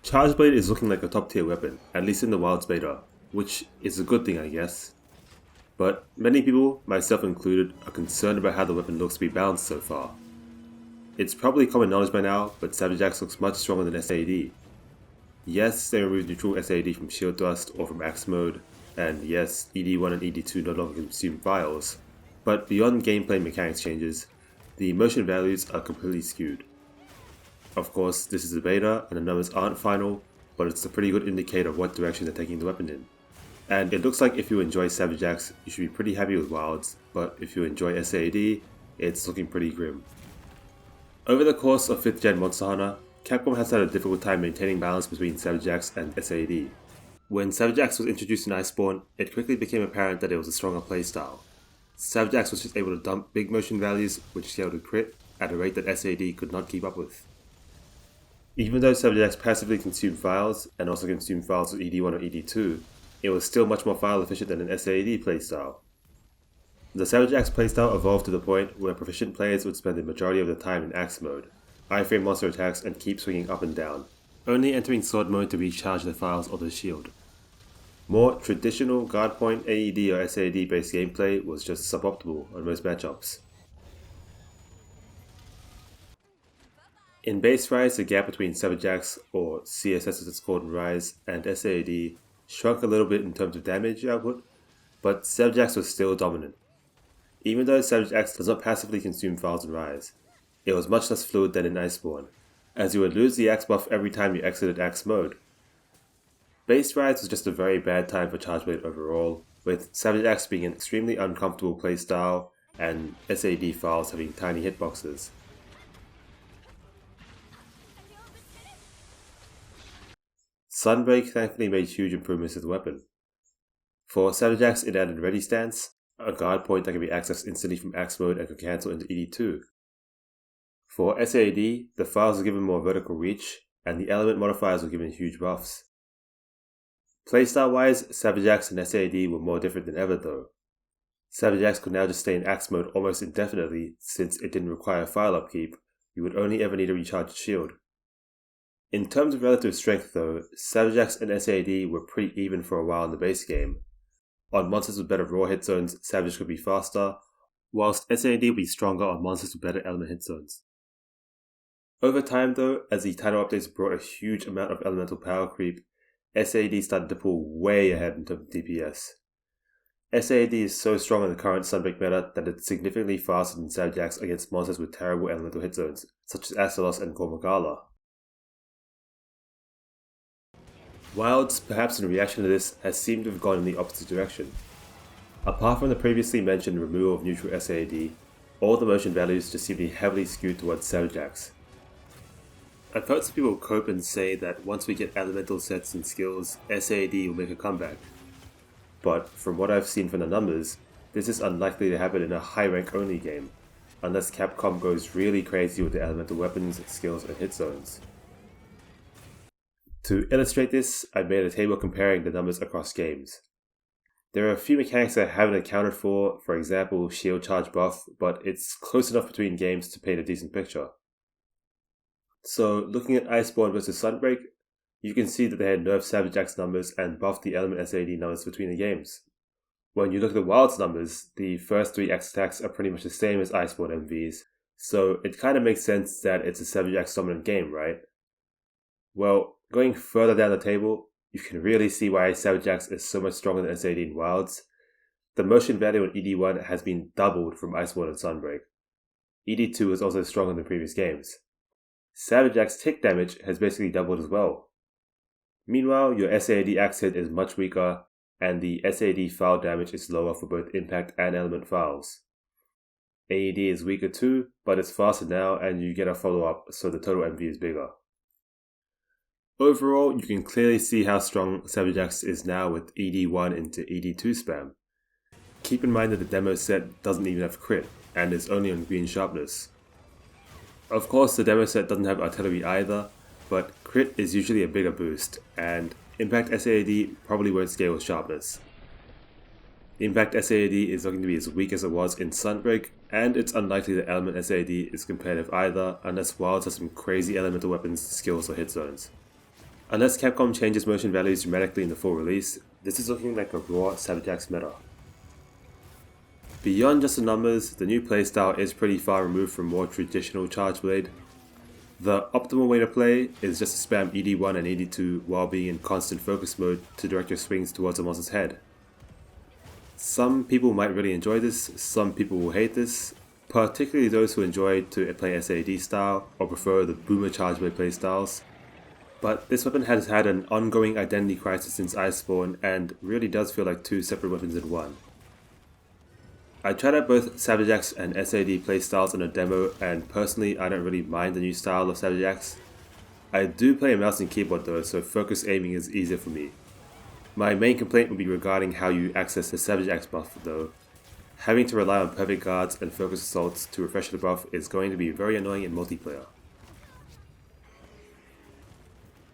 Charge Blade is looking like a top tier weapon, at least in the Wilds beta, which is a good thing I guess. But many people, myself included, are concerned about how the weapon looks to be balanced so far. It's probably common knowledge by now, but Savage Axe looks much stronger than SAD. Yes, they removed neutral SAD from Shield Thrust or from Axe mode, and yes, ED1 and ED2 no longer consume files, but beyond gameplay mechanics changes, the motion values are completely skewed. Of course, this is a beta and the numbers aren't final, but it's a pretty good indicator of what direction they're taking the weapon in. And it looks like if you enjoy Savage Axe, you should be pretty happy with Wilds, but if you enjoy SAD, it's looking pretty grim. Over the course of 5th gen Monster Hunter, Capcom has had a difficult time maintaining balance between Savage Axe and SAD. When Savage Axe was introduced in Iceborne, it quickly became apparent that it was a stronger playstyle. Savage Axe was just able to dump big motion values which scaled to crit at a rate that SAD could not keep up with. Even though Savage Axe passively consumed files, and also consumed files with ED1 or ED2, it was still much more file efficient than an SAD playstyle. The Savage Axe playstyle evolved to the point where proficient players would spend the majority of their time in Axe mode, iframe monster attacks and keep swinging up and down, only entering sword mode to recharge their files or their shield. More traditional guard point AED or SAD based gameplay was just suboptimal on most matchups. In base Rise, the gap between Savage Axe, or CSS as it's called in Rise, and SAD shrunk a little bit in terms of damage output, but Savage Axe was still dominant. Even though Savage Axe does not passively consume files in Rise, it was much less fluid than in Iceborne, as you would lose the Axe buff every time you exited Axe mode. Base Rise was just a very bad time for Charge Blade overall, with Savage Axe being an extremely uncomfortable playstyle and SAD files having tiny hitboxes. Sunbreak thankfully made huge improvements to the weapon. For Savage Axe, it added Ready Stance, a guard point that can be accessed instantly from Axe mode and can cancel into ED2. For SAD, the files were given more vertical reach, and the element modifiers were given huge buffs. Playstyle wise, Savage Axe and SAD were more different than ever though. Savage Axe could now just stay in Axe mode almost indefinitely since it didn't require file upkeep, you would only ever need to recharge shield. In terms of relative strength though, Savage Axe and SAD were pretty even for a while in the base game. On monsters with better raw hit zones, Savage could be faster, whilst SAD would be stronger on monsters with better element hit zones. Over time though, as the title updates brought a huge amount of elemental power creep, SAD started to pull way ahead in terms of DPS. SAD is so strong in the current Sunbreak meta that it's significantly faster than Savage Axe against monsters with terrible elemental hit zones, such as Astalos and Gormagala. Wilds, perhaps in reaction to this, has seemed to have gone in the opposite direction. Apart from the previously mentioned removal of neutral SAD, all the motion values just seem to be heavily skewed towards Savage Axe. I've heard some people cope and say that once we get elemental sets and skills, SAD will make a comeback. But from what I've seen from the numbers, this is unlikely to happen in a high rank only game, unless Capcom goes really crazy with the elemental weapons, skills and hit zones. To illustrate this, I've made a table comparing the numbers across games. There are a few mechanics I haven't accounted for example shield charge buff, but it's close enough between games to paint a decent picture. So looking at Iceborne vs Sunbreak, you can see that they had nerfed Savage Axe numbers and buffed the element SAD numbers between the games. When you look at the Wilds numbers, the first 3 Axe attacks are pretty much the same as Iceborne MVs, so it kinda makes sense that it's a Savage Axe dominant game, right? Well, going further down the table, you can really see why Savage Axe is so much stronger than SAD in Wilds. The motion value in ED1 has been doubled from Iceborne and Sunbreak. ED2 is also stronger than previous games. Savage Axe tick damage has basically doubled as well. Meanwhile, your SAD axe hit is much weaker, and the SAD file damage is lower for both impact and element files. AED is weaker too, but it's faster now and you get a follow-up, so the total MV is bigger. Overall, you can clearly see how strong Savage Axe is now with ED1 into ED2 spam. Keep in mind that the demo set doesn't even have crit, and is only on green sharpness. Of course, the demo set doesn't have artillery either, but crit is usually a bigger boost, and Impact SAD probably won't scale with sharpness. Impact SAD is looking to be as weak as it was in Sunbreak, and it's unlikely that Element SAD is competitive either unless Wilds has some crazy elemental weapons, skills or hit zones. Unless Capcom changes motion values dramatically in the full release, this is looking like a raw Savage Axe meta. Beyond just the numbers, the new playstyle is pretty far removed from more traditional Charge Blade. The optimal way to play is just to spam ED1 and ED2 while being in constant focus mode to direct your swings towards the monster's head. Some people might really enjoy this, some people will hate this, particularly those who enjoy to play SAD style or prefer the Boomer Charge Blade playstyles. But this weapon has had an ongoing identity crisis since Iceborne and really does feel like two separate weapons in one. I tried out both Savage Axe and SAD playstyles in a demo, and personally I don't really mind the new style of Savage Axe. I do play a mouse and keyboard though, so focus aiming is easier for me. My main complaint would be regarding how you access the Savage Axe buff though. Having to rely on perfect guards and focus assaults to refresh the buff is going to be very annoying in multiplayer.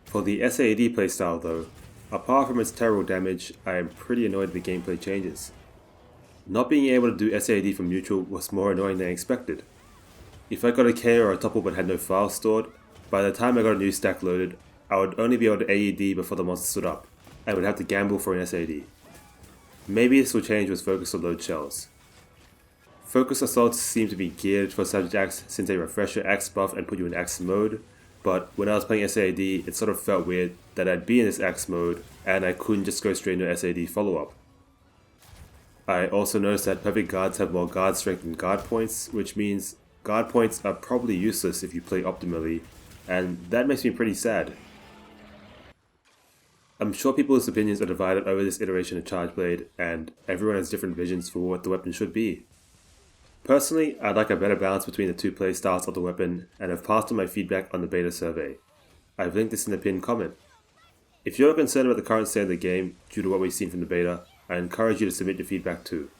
For the SAD playstyle though, apart from its terrible damage, I am pretty annoyed at the gameplay changes. Not being able to do SAD from neutral was more annoying than expected. If I got a KO or a topple but had no files stored, by the time I got a new stack loaded, I would only be able to AED before the monster stood up, and would have to gamble for an SAD. Maybe this will change with focus or load shells. Focus assaults seem to be geared for Savage Axe since they refresh your axe buff and put you in axe mode, but when I was playing SAD it sort of felt weird that I'd be in this axe mode and I couldn't just go straight into SAD follow up. I also noticed that perfect guards have more guard strength than guard points, which means guard points are probably useless if you play optimally, and that makes me pretty sad. I'm sure people's opinions are divided over this iteration of Charge Blade, and everyone has different visions for what the weapon should be. Personally, I'd like a better balance between the two playstyles of the weapon, and have passed on my feedback on the beta survey. I've linked this in the pinned comment. If you're concerned about the current state of the game due to what we've seen from the beta, I encourage you to submit your feedback too.